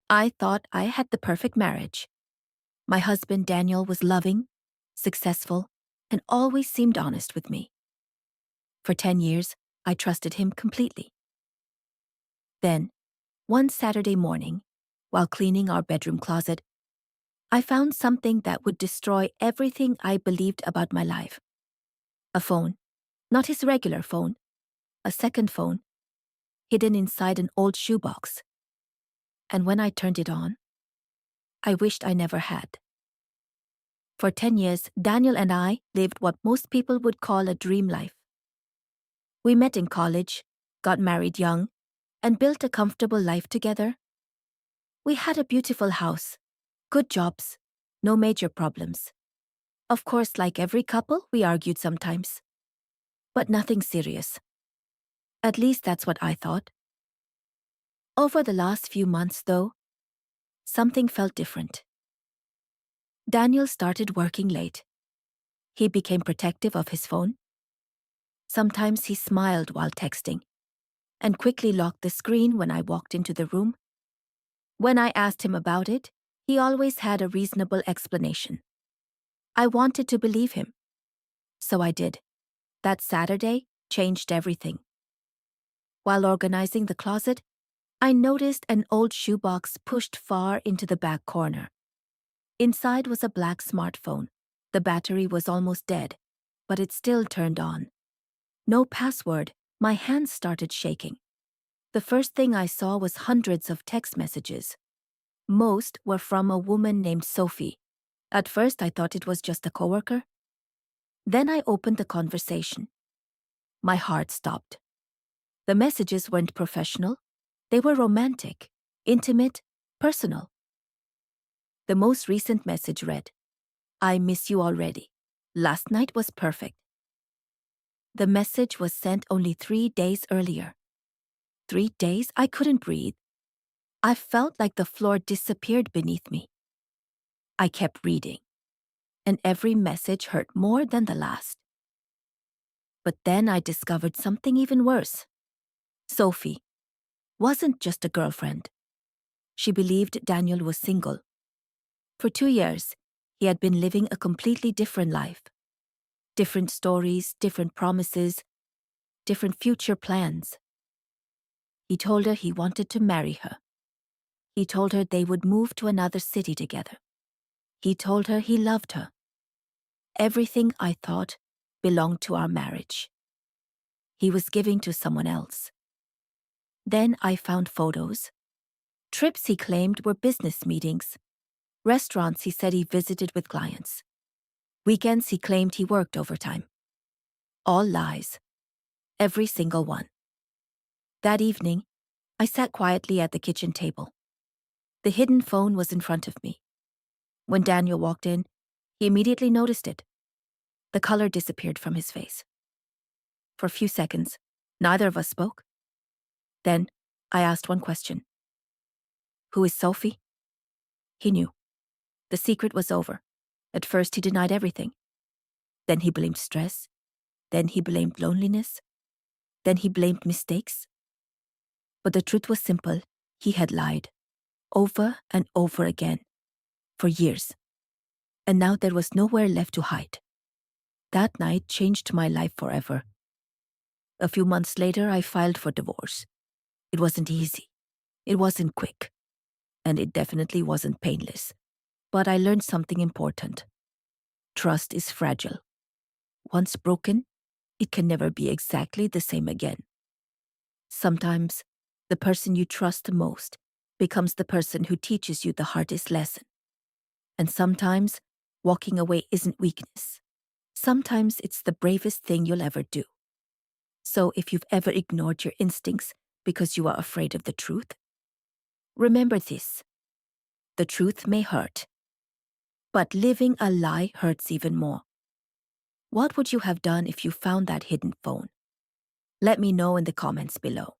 I thought I had the perfect marriage. My husband Daniel was loving, successful, and always seemed honest with me. For 10 years, I trusted him completely. Then, one Saturday morning, while cleaning our bedroom closet, I found something that would destroy everything I believed about my life. A phone, not his regular phone, a second phone, hidden inside an old shoebox. And when I turned it on, I wished I never had. For 10 years, Daniel and I lived what most people would call a dream life. We met in college, got married young, and built a comfortable life together. We had a beautiful house, good jobs, no major problems. Of course, like every couple, we argued sometimes. But nothing serious. At least that's what I thought. Over the last few months, though, something felt different. Daniel started working late. He became protective of his phone. Sometimes he smiled while texting, and quickly locked the screen when I walked into the room. When I asked him about it, he always had a reasonable explanation. I wanted to believe him. So I did. That Saturday changed everything. While organizing the closet, I noticed an old shoebox pushed far into the back corner. Inside was a black smartphone. The battery was almost dead, but it still turned on. No password. My hands started shaking. The first thing I saw was hundreds of text messages. Most were from a woman named Sophie. At first, I thought it was just a coworker. Then I opened the conversation. My heart stopped. The messages weren't professional. They were romantic, intimate, personal. The most recent message read, "I miss you already. Last night was perfect." The message was sent only 3 days earlier. 3 days? I couldn't breathe. I felt like the floor disappeared beneath me. I kept reading, and every message hurt more than the last. But then I discovered something even worse. Sophie wasn't just a girlfriend. She believed Daniel was single. For 2 years, he had been living a completely different life. Different stories, different promises, different future plans. He told her he wanted to marry her. He told her they would move to another city together. He told her he loved her. Everything I thought belonged to our marriage. He was giving to someone else. Then I found photos. Trips he claimed were business meetings. Restaurants he said he visited with clients. Weekends he claimed he worked overtime. All lies. Every single one. That evening, I sat quietly at the kitchen table. The hidden phone was in front of me. When Daniel walked in, he immediately noticed it. The color disappeared from his face. For a few seconds, neither of us spoke. Then, I asked one question. "Who is Sophie?" He knew. The secret was over. At first, he denied everything. Then he blamed stress. Then he blamed loneliness. Then he blamed mistakes. But the truth was simple. He had lied. Over and over again. For years. And now there was nowhere left to hide. That night changed my life forever. A few months later, I filed for divorce. It wasn't easy. It wasn't quick. And it definitely wasn't painless. But I learned something important. Trust is fragile. Once broken, it can never be exactly the same again. Sometimes, the person you trust the most becomes the person who teaches you the hardest lesson. And sometimes, walking away isn't weakness. Sometimes it's the bravest thing you'll ever do. So if you've ever ignored your instincts because you are afraid of the truth, remember this. The truth may hurt, but living a lie hurts even more. What would you have done if you found that hidden phone? Let me know in the comments below.